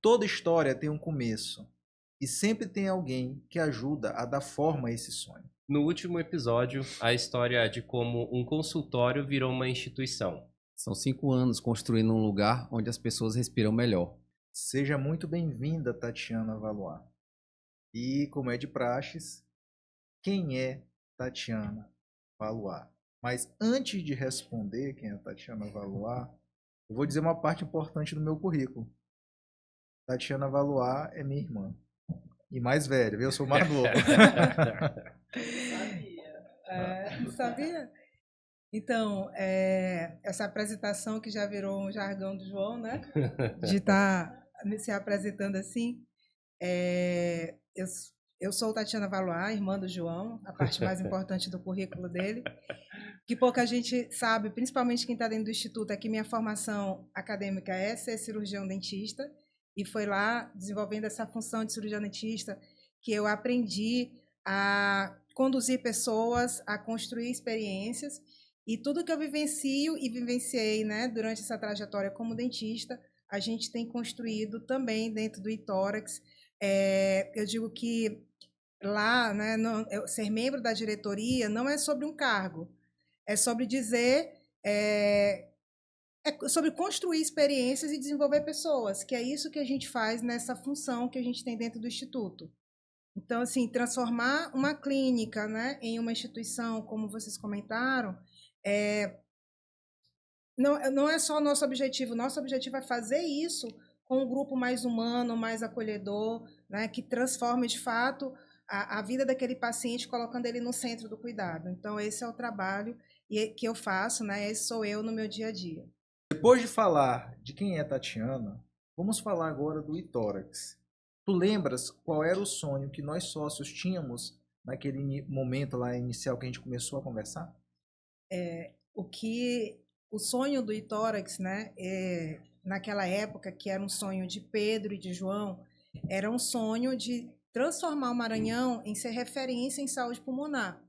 Toda história tem um começo e sempre tem alguém que ajuda a dar forma a esse sonho. No último episódio, a história de como um consultório virou uma instituição. São 5 anos construindo um lugar onde as pessoas respiram melhor. Seja muito bem-vinda, Tatiana Valois. E, como é de praxes, quem é Tatiana Valois? Mas antes de responder quem é Tatiana Valois, eu vou dizer uma parte importante do meu currículo. Tatiana Valois é minha irmã. E mais velha, viu? Eu sou mais novo. Sabia? Então, essa apresentação que já virou um jargão do João, né? De estar se apresentando assim. Eu sou Tatiana Valois, irmã do João, a parte mais importante do currículo dele. Que pouca gente sabe, principalmente quem está dentro do Instituto, é que minha formação acadêmica é ser cirurgião dentista. E foi lá, desenvolvendo essa função de cirurgião dentista, que eu aprendi a conduzir pessoas, a construir experiências. E tudo que eu vivencio e vivenciei, né, durante essa trajetória como dentista, a gente tem construído também dentro do iTorax. Eu digo que lá, né, ser membro da diretoria não é sobre um cargo, é sobre dizer... é sobre construir experiências e desenvolver pessoas, que é isso que a gente faz nessa função que a gente tem dentro do Instituto. Então, assim, transformar uma clínica, né, em uma instituição, como vocês comentaram, não é só o nosso objetivo é fazer isso com um grupo mais humano, mais acolhedor, né, que transforme, de fato, a vida daquele paciente, colocando ele no centro do cuidado. Então, esse é o trabalho que eu faço, né, esse sou eu no meu dia a dia. Depois de falar de quem é Tatiana, vamos falar agora do iTorax. Tu lembras qual era o sonho que nós sócios tínhamos naquele momento lá inicial que a gente começou a conversar? O sonho do iTorax, né, naquela época, que era um sonho de Pedro e de João, era um sonho de transformar o Maranhão em ser referência em saúde pulmonar.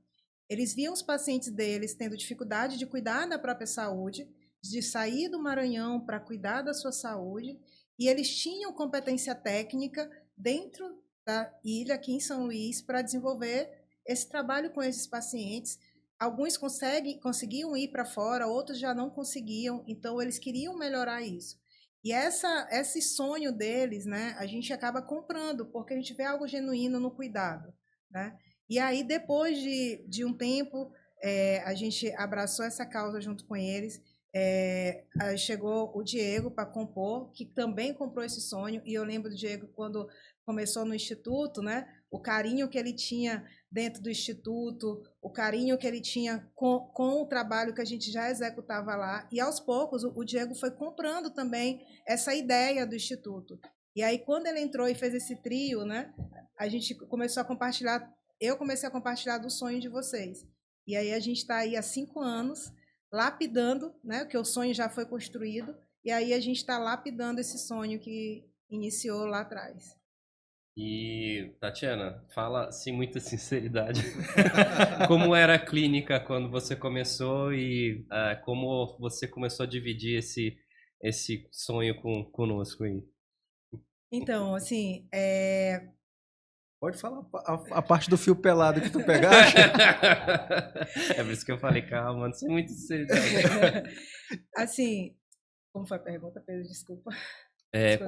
Eles viam os pacientes deles tendo dificuldade de cuidar da própria saúde, de sair do Maranhão para cuidar da sua saúde, e eles tinham competência técnica dentro da ilha, aqui em São Luís, para desenvolver esse trabalho com esses pacientes. Alguns conseguiam ir para fora, outros já não conseguiam, então eles queriam melhorar isso. E esse sonho deles, né, a gente acaba comprando, porque a gente vê algo genuíno no cuidado, né? E aí, depois de um tempo, a gente abraçou essa causa junto com eles. Chegou o Diego para compor, que também comprou esse sonho, e eu lembro do Diego quando começou no Instituto, né? O carinho que ele tinha dentro do Instituto, o carinho que ele tinha com o trabalho que a gente já executava lá, e aos poucos o Diego foi comprando também essa ideia do Instituto. E aí, quando ele entrou e fez esse trio, né? A gente começou a compartilhar, eu comecei a compartilhar do sonho de vocês. E aí a gente está aí há 5 anos, lapidando, né, que o sonho já foi construído, e aí a gente está lapidando esse sonho que iniciou lá atrás. E, Tatiana, fala sem muita sinceridade, como era a clínica quando você começou e como você começou a dividir esse sonho conosco aí? Então, assim, Pode falar a parte do fio pelado que tu pegaste? É por isso que eu falei, calma, não sei muito sinceridade. Assim, como foi a pergunta, Pedro? Desculpa.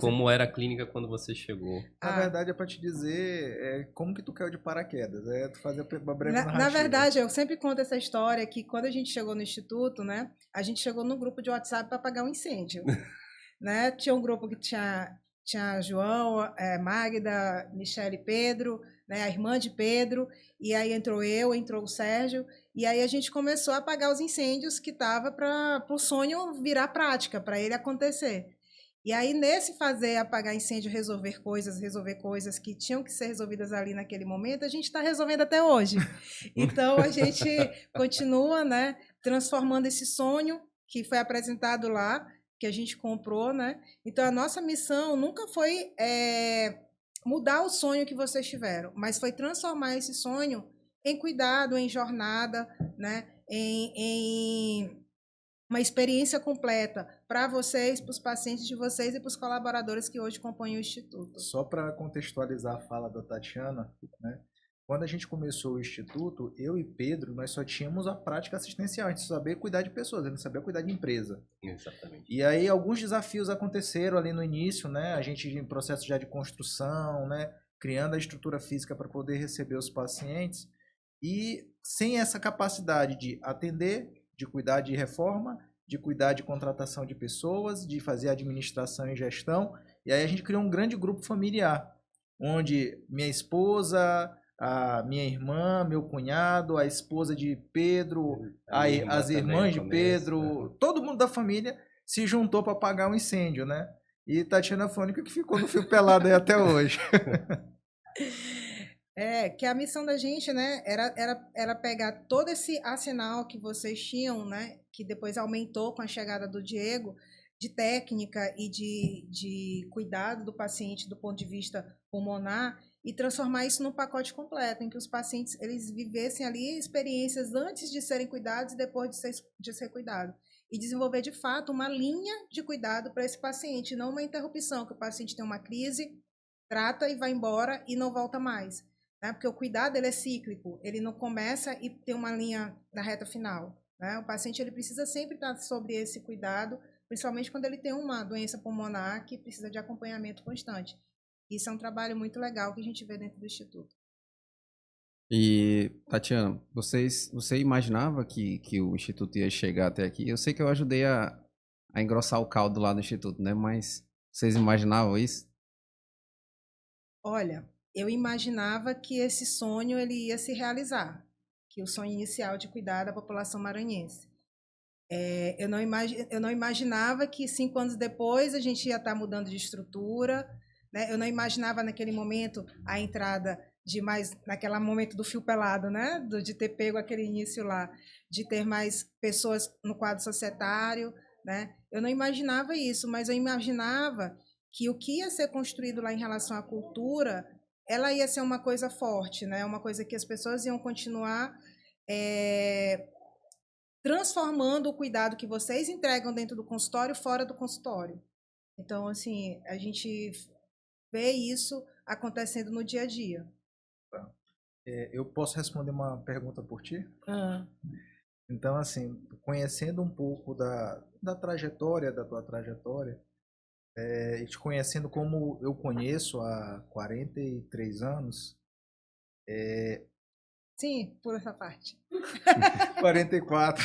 Como era a clínica quando você chegou? Na verdade, é para te dizer como que tu caiu de paraquedas. Tu fazer uma breve narrativa. Na verdade, eu sempre conto essa história que quando a gente chegou no Instituto, né, a gente chegou num grupo de WhatsApp para apagar um incêndio. Né? Tinha um grupo que tinha João, Magda, Michele e Pedro, né, a irmã de Pedro, e aí entrou o Sérgio, e aí a gente começou a apagar os incêndios que estava para o sonho virar prática, para ele acontecer. E aí, nesse apagar incêndio, resolver coisas que tinham que ser resolvidas ali naquele momento, a gente está resolvendo até hoje. Então, a gente continua, né, transformando esse sonho que foi apresentado lá, que a gente comprou, né? Então, a nossa missão nunca foi mudar o sonho que vocês tiveram, mas foi transformar esse sonho em cuidado, em jornada, né? Em uma experiência completa para vocês, para os pacientes de vocês e para os colaboradores que hoje compõem o Instituto. Só para contextualizar a fala da Tatiana, né? Quando a gente começou o Instituto, eu e Pedro, nós só tínhamos a prática assistencial, a gente sabia cuidar de pessoas, a gente sabia cuidar de empresa. Exatamente. E aí alguns desafios aconteceram ali no início, né? A gente em processo já de construção, né? Criando a estrutura física para poder receber os pacientes. E sem essa capacidade de atender, de cuidar de reforma, de cuidar de contratação de pessoas, de fazer administração e gestão. E aí a gente criou um grande grupo familiar, onde minha esposa, a minha irmã, meu cunhado, a esposa de Pedro, as irmãs de Pedro, todo mundo da família se juntou para apagar um incêndio, né? E Tatiana foi a única que ficou no fio pelado aí até hoje. Que a missão da gente, né, era pegar todo esse arsenal que vocês tinham, né, que depois aumentou com a chegada do Diego, de técnica e de cuidado do paciente do ponto de vista pulmonar, e transformar isso num pacote completo, em que os pacientes eles vivessem ali experiências antes de serem cuidados e depois de ser cuidado. E desenvolver, de fato, uma linha de cuidado para esse paciente, não uma interrupção, que o paciente tem uma crise, trata e vai embora e não volta mais. Né? Porque o cuidado ele é cíclico, ele não começa e tem uma linha na reta final. Né? O paciente ele precisa sempre estar sobre esse cuidado, principalmente quando ele tem uma doença pulmonar que precisa de acompanhamento constante. Isso é um trabalho muito legal que a gente vê dentro do Instituto. E, Tatiana, você imaginava que o Instituto ia chegar até aqui? Eu sei que eu ajudei a engrossar o caldo lá no Instituto, né? Mas vocês imaginavam isso? Olha, eu imaginava que esse sonho ele ia se realizar, que o sonho inicial de cuidar da população maranhense. Eu não imaginava que 5 anos depois a gente ia estar mudando de estrutura, né? Eu não imaginava naquele momento a entrada naquele momento do fio pelado, né? De ter pego aquele início lá, de ter mais pessoas no quadro societário, né? Eu não imaginava isso, mas eu imaginava que o que ia ser construído lá em relação à cultura, ela ia ser uma coisa forte, né? Uma coisa que as pessoas iam continuar transformando o cuidado que vocês entregam dentro do consultório fora do consultório. Então, assim, a gente vê isso acontecendo no dia a dia. Eu posso responder uma pergunta por ti? Então, assim, conhecendo um pouco da trajetória, da tua trajetória, e te conhecendo como eu conheço há 43 anos... Sim, por essa parte. 44.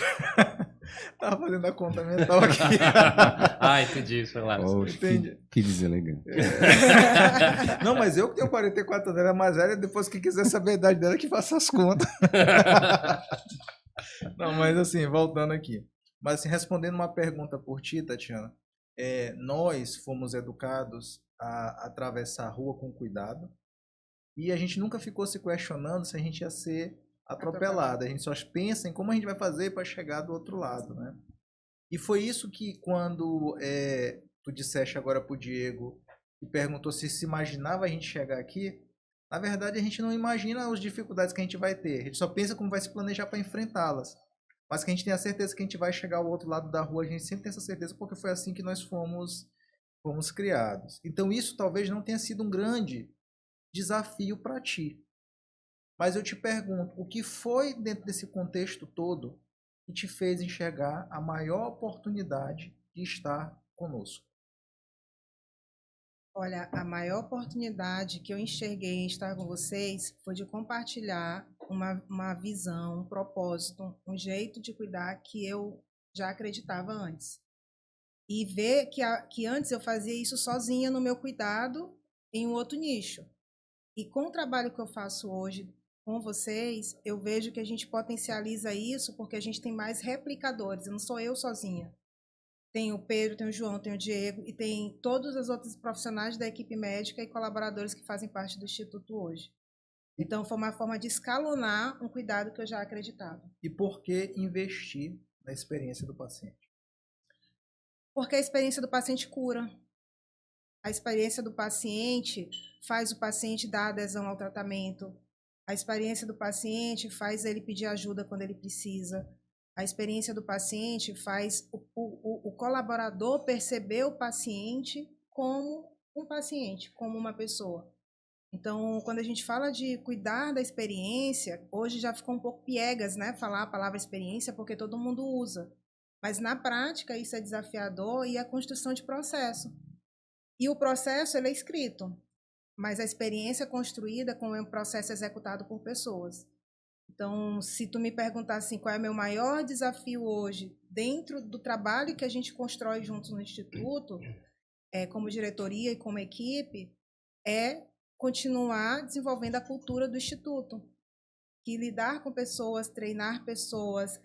Tava fazendo a conta mental aqui. Entendi, foi lá. Que deselegante. Não, mas eu que tenho 44 anos, ela é mais velha, depois que quiser saber a idade dela, que faça as contas. Não, mas assim, voltando aqui. Mas assim, respondendo uma pergunta por ti, Tatiana, nós fomos educados a atravessar a rua com cuidado, e a gente nunca ficou se questionando se a gente ia ser atropelado. A gente só pensa em como a gente vai fazer para chegar do outro lado, né? E foi isso que quando tu disseste agora pro Diego e perguntou se imaginava a gente chegar aqui, na verdade a gente não imagina as dificuldades que a gente vai ter. A gente só pensa como vai se planejar para enfrentá-las. Mas que a gente tem a certeza que a gente vai chegar ao outro lado da rua, a gente sempre tem essa certeza porque foi assim que nós fomos criados. Então isso talvez não tenha sido um grande desafio para ti. Mas eu te pergunto, o que foi dentro desse contexto todo que te fez enxergar a maior oportunidade de estar conosco? Olha, a maior oportunidade que eu enxerguei em estar com vocês foi de compartilhar uma visão, um propósito, um jeito de cuidar que eu já acreditava antes. E ver que antes eu fazia isso sozinha no meu cuidado em um outro nicho. E com o trabalho que eu faço hoje com vocês, eu vejo que a gente potencializa isso porque a gente tem mais replicadores, não sou eu sozinha. Tem o Pedro, tem o João, tem o Diego e tem todos os outros profissionais da equipe médica e colaboradores que fazem parte do Instituto hoje. Então, foi uma forma de escalonar um cuidado que eu já acreditava. E por que investir na experiência do paciente? Porque a experiência do paciente cura. A experiência do paciente faz o paciente dar adesão ao tratamento. A experiência do paciente faz ele pedir ajuda quando ele precisa. A experiência do paciente faz o colaborador perceber o paciente como um paciente, como uma pessoa. Então, quando a gente fala de cuidar da experiência, hoje já ficou um pouco piegas, né? Falar a palavra experiência, porque todo mundo usa. Mas, na prática, isso é desafiador e a construção de processo. E o processo, ele é escrito, mas a experiência é construída com um processo executado por pessoas. Então, se tu me perguntar assim, qual é o meu maior desafio hoje, dentro do trabalho que a gente constrói juntos no Instituto, como diretoria e como equipe, é continuar desenvolvendo a cultura do Instituto. Que lidar com pessoas, treinar pessoas,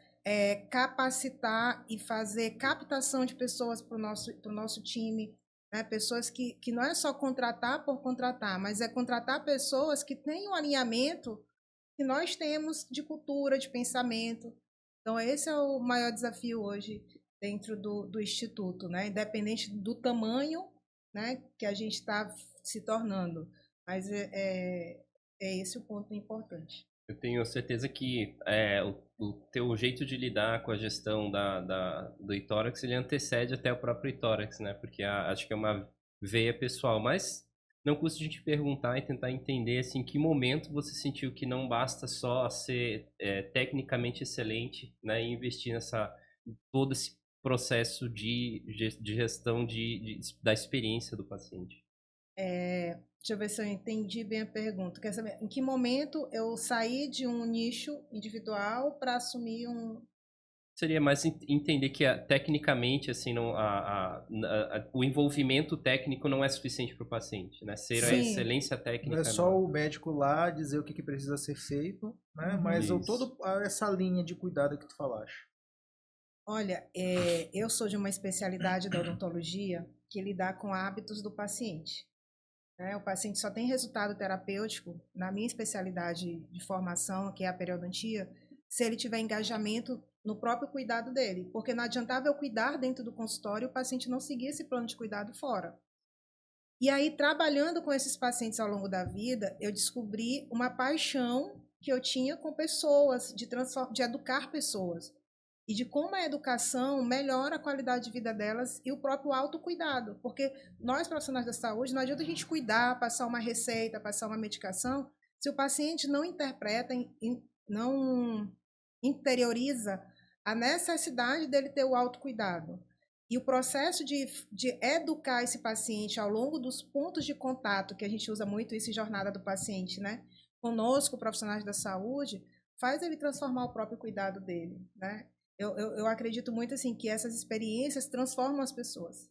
capacitar e fazer captação de pessoas para o nosso time, né? Pessoas que não é só contratar por contratar, mas é contratar pessoas que têm um alinhamento que nós temos de cultura, de pensamento. Então, esse é o maior desafio hoje dentro do Instituto, né? Independente do tamanho, né, que a gente está se tornando. Mas é esse o ponto importante. Eu tenho certeza que o teu jeito de lidar com a gestão do Itórax, ele antecede até o próprio Itórax, né? Porque acho que é uma veia pessoal, mas não custa a gente perguntar e tentar entender assim, em que momento você sentiu que não basta só ser tecnicamente excelente, né, e investir todo esse processo de gestão da experiência do paciente. Deixa eu ver se eu entendi bem a pergunta. Quer saber em que momento eu saí de um nicho individual para assumir um... Seria mais entender que tecnicamente assim, o envolvimento técnico não é suficiente para o paciente, né? Ser a excelência técnica. Não é só o médico lá dizer o que precisa ser feito, né? Mas toda essa linha de cuidado que tu falaste. Olha, eu sou de uma especialidade da odontologia que lidar com hábitos do paciente. O paciente só tem resultado terapêutico, na minha especialidade de formação, que é a periodontia, se ele tiver engajamento no próprio cuidado dele. Porque não adiantava eu cuidar dentro do consultório e o paciente não seguir esse plano de cuidado fora. E aí, trabalhando com esses pacientes ao longo da vida, eu descobri uma paixão que eu tinha com pessoas, de educar pessoas. E de como a educação melhora a qualidade de vida delas e o próprio autocuidado. Porque nós, profissionais da saúde, não adianta a gente cuidar, passar uma receita, passar uma medicação, se o paciente não interpreta, não interioriza a necessidade dele ter o autocuidado. E o processo de educar esse paciente ao longo dos pontos de contato, que a gente usa muito isso em jornada do paciente, né? Conosco, profissionais da saúde, faz ele transformar o próprio cuidado dele, né? Eu acredito muito assim que essas experiências transformam as pessoas.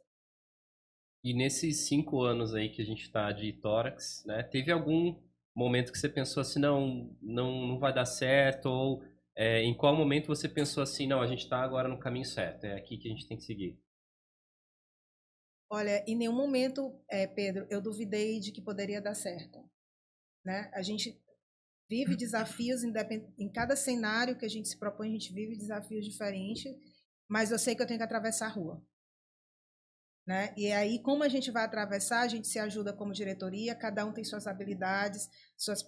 E nesses 5 anos aí que a gente está de tórax, né? Teve algum momento que você pensou assim, não vai dar certo? Ou em qual momento você pensou assim, não, a gente está agora no caminho certo, é aqui que a gente tem que seguir? Olha, em nenhum momento, Pedro, eu duvidei de que poderia dar certo, né? A gente vive desafios em cada cenário que a gente se propõe, a gente vive desafios diferentes, mas eu sei que eu tenho que atravessar a rua, né? E aí, como a gente vai atravessar, a gente se ajuda como diretoria, cada um tem suas habilidades, suas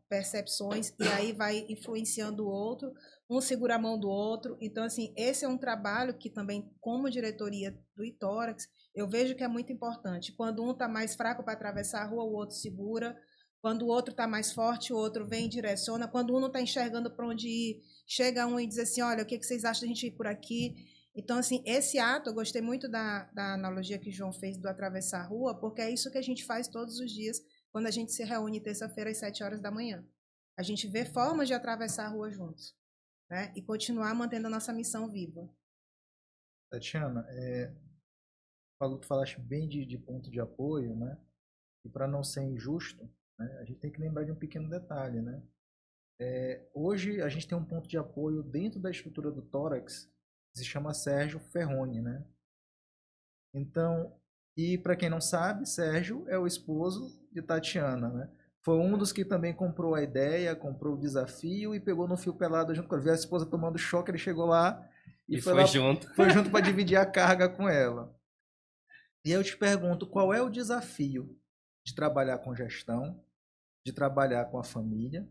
percepções, e aí vai influenciando o outro, um segura a mão do outro. Então, assim, esse é um trabalho que também, como diretoria do Itórax, eu vejo que é muito importante. Quando um está mais fraco para atravessar a rua, o outro segura. Quando o outro está mais forte, o outro vem e direciona. Quando um não está enxergando para onde ir, chega um e diz assim, olha, o que vocês acham da gente ir por aqui? Então, assim, esse ato, eu gostei muito da analogia que o João fez do atravessar a rua, porque é isso que a gente faz todos os dias quando a gente se reúne terça-feira às 7 horas da manhã. A gente vê formas de atravessar a rua juntos, né? E continuar mantendo a nossa missão viva. Tatiana, tu falaste bem de ponto de apoio, né? E para não ser injusto, né, a gente tem que lembrar de um pequeno detalhe, né? Hoje a gente tem um ponto de apoio dentro da estrutura do tórax que se chama Sérgio Ferroni, né? Então, e para quem não sabe, Sérgio é o esposo de Tatiana, né? Foi um dos que também comprou a ideia, comprou o desafio e pegou no fio pelado junto com ela. Viu a esposa tomando choque, ele chegou lá e foi junto. Foi junto para dividir a carga com ela. E eu te pergunto, qual é o desafio de trabalhar com gestão, de trabalhar com a família,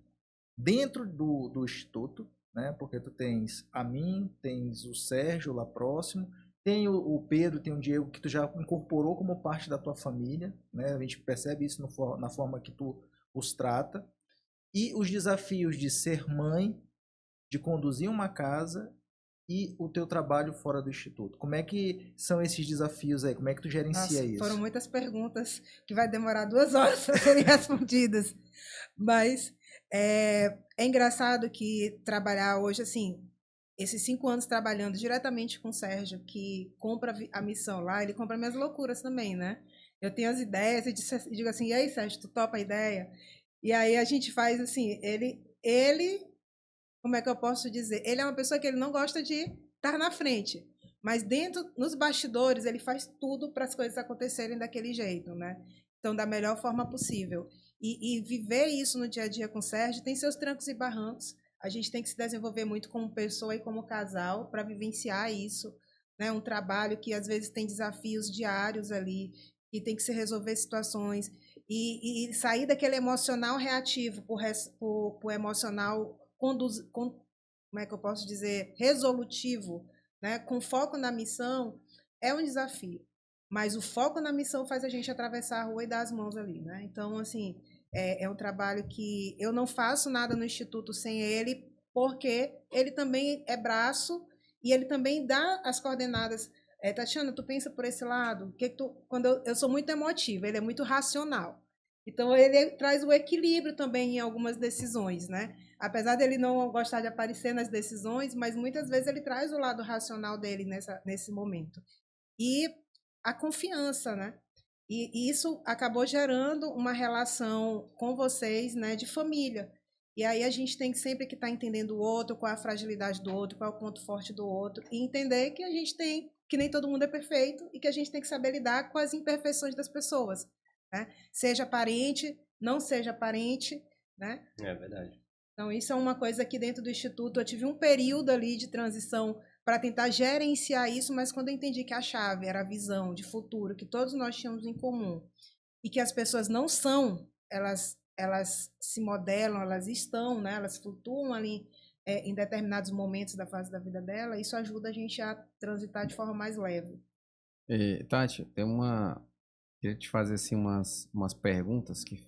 dentro do Instituto, né? Porque tu tens a mim, tens o Sérgio lá próximo, tem o Pedro, tem o Diego que tu já incorporou como parte da tua família, né? A gente percebe isso na forma que tu os trata. E os desafios de ser mãe, de conduzir uma casa e o teu trabalho fora do instituto. Como é que são esses desafios aí? Como é que tu gerencia isso? Foram muitas perguntas que vai demorar 2 horas para serem respondidas. Mas é engraçado que trabalhar hoje, assim, esses 5 anos trabalhando diretamente com o Sérgio, que compra a missão lá, ele compra minhas loucuras também, né? Eu tenho as ideias e digo assim, e aí, Sérgio, tu topa a ideia? E aí a gente faz assim, ele, como é que eu posso dizer? Ele é uma pessoa que ele não gosta de estar na frente, mas nos bastidores, ele faz tudo para as coisas acontecerem daquele jeito, né? Então, da melhor forma possível. E viver isso no dia a dia com o Sérgio tem seus trancos e barrancos. A gente tem que se desenvolver muito como pessoa e como casal para vivenciar isso, né? Um trabalho que às vezes tem desafios diários ali e tem que se resolver situações e sair daquele emocional reativo por emocional como é que eu posso dizer, resolutivo, né? Com foco na missão, é um desafio. Mas o foco na missão faz a gente atravessar a rua e dar as mãos ali, né? Então, assim, é um trabalho que eu não faço nada no Instituto sem ele, porque ele também é braço e ele também dá as coordenadas. Tatiana, tu pensa por esse lado? Quando eu sou muito emotiva, ele é muito racional. Então, ele traz o equilíbrio também em algumas decisões, né? Apesar dele não gostar de aparecer nas decisões, mas muitas vezes ele traz o lado racional dele nesse momento. E a confiança, né? E isso acabou gerando uma relação com vocês, né, de família. E aí a gente tem sempre que estar entendendo o outro, qual é a fragilidade do outro, qual é o ponto forte do outro, e entender que a gente tem, que nem todo mundo é perfeito, e que a gente tem que saber lidar com as imperfeições das pessoas, né? Seja parente, não seja parente, né? É verdade. Então, isso é uma coisa que dentro do Instituto eu tive um período ali de transição para tentar gerenciar isso, mas quando eu entendi que a chave era a visão de futuro, que todos nós tínhamos em comum, e que as pessoas não são, elas se modelam, elas estão, né? Elas flutuam ali em determinados momentos da fase da vida dela, isso ajuda a gente a transitar de forma mais leve. Tati, queria te fazer assim umas perguntas que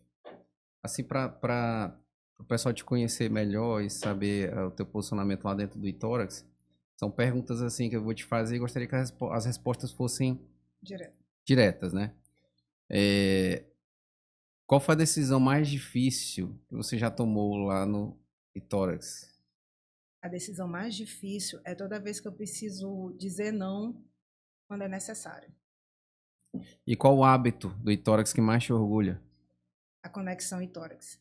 assim para o pessoal te conhecer melhor e saber o teu posicionamento lá dentro do Itórax. São perguntas assim que eu vou te fazer e gostaria que as respostas fossem diretas, né? Qual foi a decisão mais difícil que você já tomou lá no Itórax? A decisão mais difícil é toda vez que eu preciso dizer não quando é necessário. E qual o hábito do Itórax que mais te orgulha? A conexão Itórax.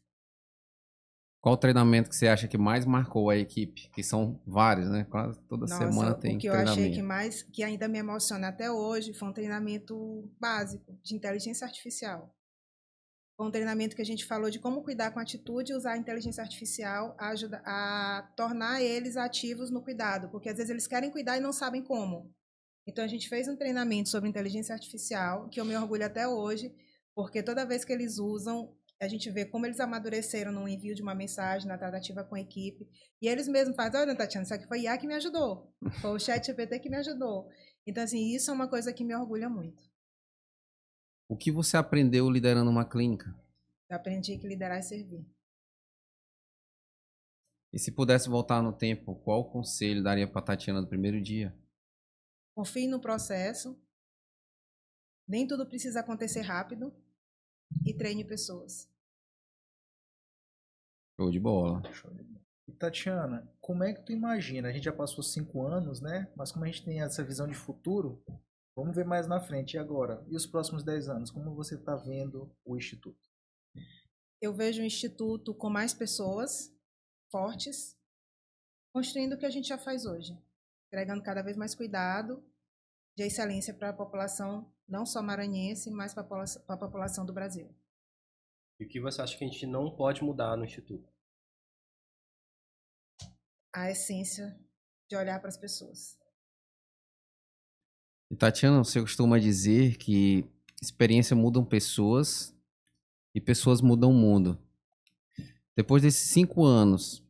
Qual o treinamento que você acha que mais marcou a equipe? Que são vários, né? Quase toda semana tem o que eu treinamento. achei que ainda me emociona até hoje foi um treinamento básico de inteligência artificial. Foi um treinamento que a gente falou de como cuidar com atitude e usar a inteligência artificial a tornar eles ativos no cuidado, porque às vezes eles querem cuidar e não sabem como. Então a gente fez um treinamento sobre inteligência artificial, que eu me orgulho até hoje, porque toda vez que eles usam, a gente vê como eles amadureceram no envio de uma mensagem, na tratativa com a equipe. E eles mesmos fazem, olha, Tatiana, isso aqui foi IA que me ajudou. Foi o ChatGPT que me ajudou. Então, assim, isso é uma coisa que me orgulha muito. O que você aprendeu liderando uma clínica? Eu aprendi que liderar é servir. E se pudesse voltar no tempo, qual conselho daria para Tatiana no primeiro dia? Confie no processo. Nem tudo precisa acontecer rápido. E treine pessoas. Show de bola. E Tatiana, como é que tu imagina? A gente já passou 5 anos, né? Mas como a gente tem essa visão de futuro, vamos ver mais na frente. E agora? E os próximos 10 anos? Como você está vendo o Instituto? Eu vejo o Instituto com mais pessoas fortes, construindo o que a gente já faz hoje. Entregando cada vez mais cuidado de excelência para a população, não só maranhense, mas para a população do Brasil. E o que você acha que a gente não pode mudar no Instituto? A essência de olhar para as pessoas. E Tatiana, você costuma dizer que experiência mudam pessoas e pessoas mudam o mundo. Depois desses 5 anos,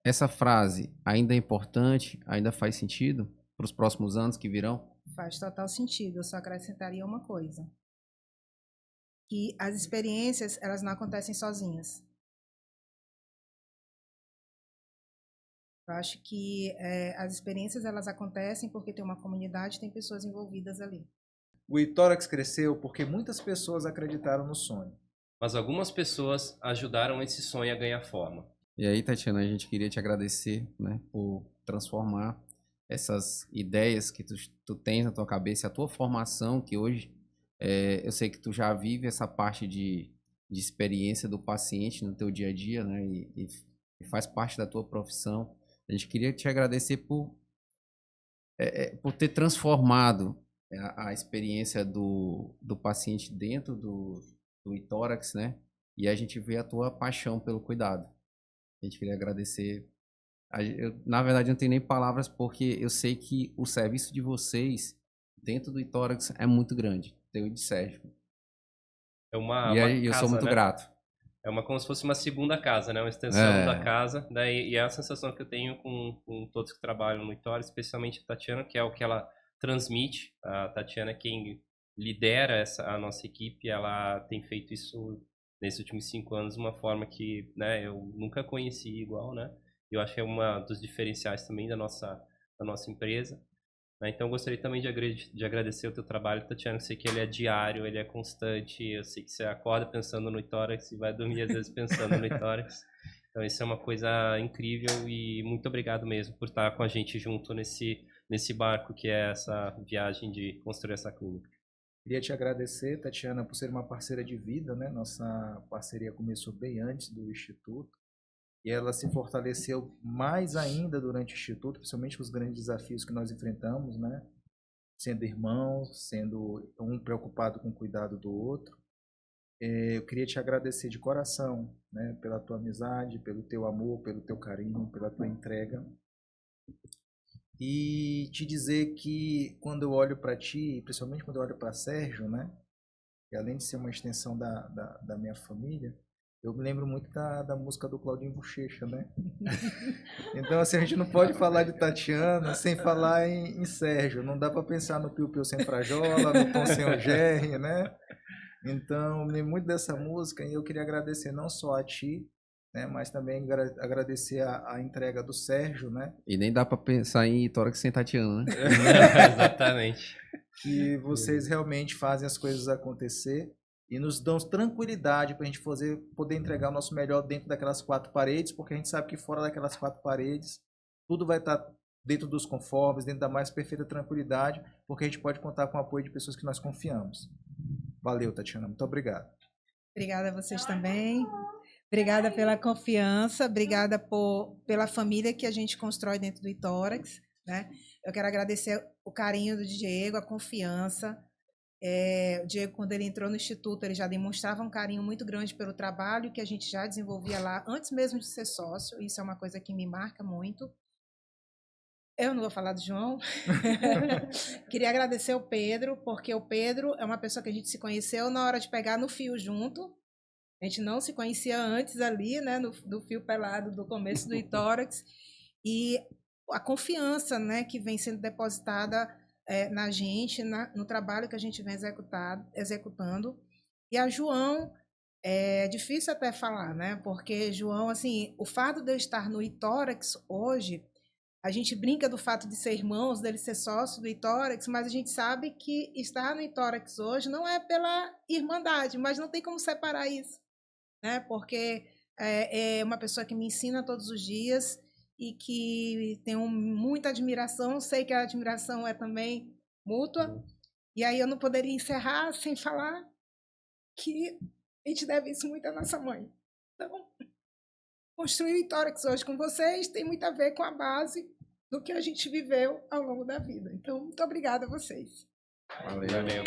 essa frase ainda é importante, ainda faz sentido para os próximos anos que virão? Faz total sentido. Eu só acrescentaria uma coisa. Que as experiências, elas não acontecem sozinhas. Eu acho que as experiências, elas acontecem porque tem uma comunidade, tem pessoas envolvidas ali. O Itórax cresceu porque muitas pessoas acreditaram no sonho. Mas algumas pessoas ajudaram esse sonho a ganhar forma. E aí, Tatiana, a gente queria te agradecer, né, por transformar essas ideias que tu tens na tua cabeça, a tua formação, que hoje eu sei que tu já vive essa parte de experiência do paciente no teu dia a dia, né, e faz parte da tua profissão. A gente queria te agradecer por ter transformado a experiência do paciente dentro do Itórax, né, e a gente vê a tua paixão pelo cuidado. A gente queria agradecer. Na verdade, não tenho nem palavras, porque eu sei que o serviço de vocês dentro do Itórax é muito grande. Teu e de Sérgio. É uma E eu casa, sou muito né? grato. É como se fosse uma segunda casa, né? Uma extensão da casa. Daí, e é a sensação que eu tenho com todos que trabalham no Itórax, especialmente a Tatiana, que é o que ela transmite. A Tatiana é quem lidera a nossa equipe. Ela tem feito isso nesses últimos 5 anos de uma forma que, né, eu nunca conheci igual, né? Eu acho que é uma dos diferenciais também da nossa empresa. Né? Então, eu gostaria também de agradecer o teu trabalho, Tatiana. Eu sei que ele é diário, ele é constante. Eu sei que você acorda pensando no Itórax e vai dormir, às vezes, pensando no Itórax. Então, isso é uma coisa incrível e muito obrigado mesmo por estar com a gente junto nesse barco que é essa viagem de construir essa clínica. Queria te agradecer, Tatiana, por ser uma parceira de vida, né? Nossa parceria começou bem antes do Instituto e ela se fortaleceu mais ainda durante o Instituto, principalmente com os grandes desafios que nós enfrentamos, né? Sendo irmãos, sendo um preocupado com o cuidado do outro. Eu queria te agradecer de coração, né? Pela tua amizade, pelo teu amor, pelo teu carinho, pela tua entrega. E te dizer que quando eu olho para ti, principalmente quando eu olho para Sérgio, né? E além de ser uma extensão da minha família, eu me lembro muito da música do Claudinho Bochecha, né? Então, assim, a gente não pode falar de Tatiana sem falar em Sérgio. Não dá para pensar no Piu Piu sem frajola, no Tom sem o Jerry, né? Então, eu me lembro muito dessa música e eu queria agradecer não só a ti, né, mas também agradecer a entrega do Sérgio, né? E nem dá pra pensar em Itórax sem Tatiana, né? Exatamente. Que vocês realmente fazem as coisas acontecer e nos dão tranquilidade para a gente poder entregar o nosso melhor dentro daquelas 4 paredes, porque a gente sabe que fora daquelas 4 paredes tudo vai estar dentro dos conformes, dentro da mais perfeita tranquilidade, porque a gente pode contar com o apoio de pessoas que nós confiamos. Valeu, Tatiana. Muito obrigado. Obrigada a vocês também. Obrigada pela confiança, obrigada pela família que a gente constrói dentro do Itórax, né? Eu quero agradecer o carinho do Diego, a confiança. O Diego, quando ele entrou no Instituto, ele já demonstrava um carinho muito grande pelo trabalho que a gente já desenvolvia lá, antes mesmo de ser sócio. Isso é uma coisa que me marca muito. Eu não vou falar do João. Queria agradecer o Pedro, porque o Pedro é uma pessoa que a gente se conheceu na hora de pegar no fio junto. A gente não se conhecia antes ali, né, do fio pelado do começo do Itórax. E a confiança, né, que vem sendo depositada na gente, no trabalho que a gente vem executando. E a João, é difícil até falar, né, porque João, assim, o fato de eu estar no Itórax hoje, a gente brinca do fato de ser irmãos, dele ser sócio do Itórax, mas a gente sabe que estar no Itórax hoje não é pela irmandade, mas não tem como separar isso, né? Porque é uma pessoa que me ensina todos os dias e que tenho muita admiração, sei que a admiração é também mútua, e aí eu não poderia encerrar sem falar que a gente deve isso muito à nossa mãe. Então, construir o Itórax hoje com vocês tem muito a ver com a base do que a gente viveu ao longo da vida. Então, muito obrigada a vocês. Valeu. Valeu.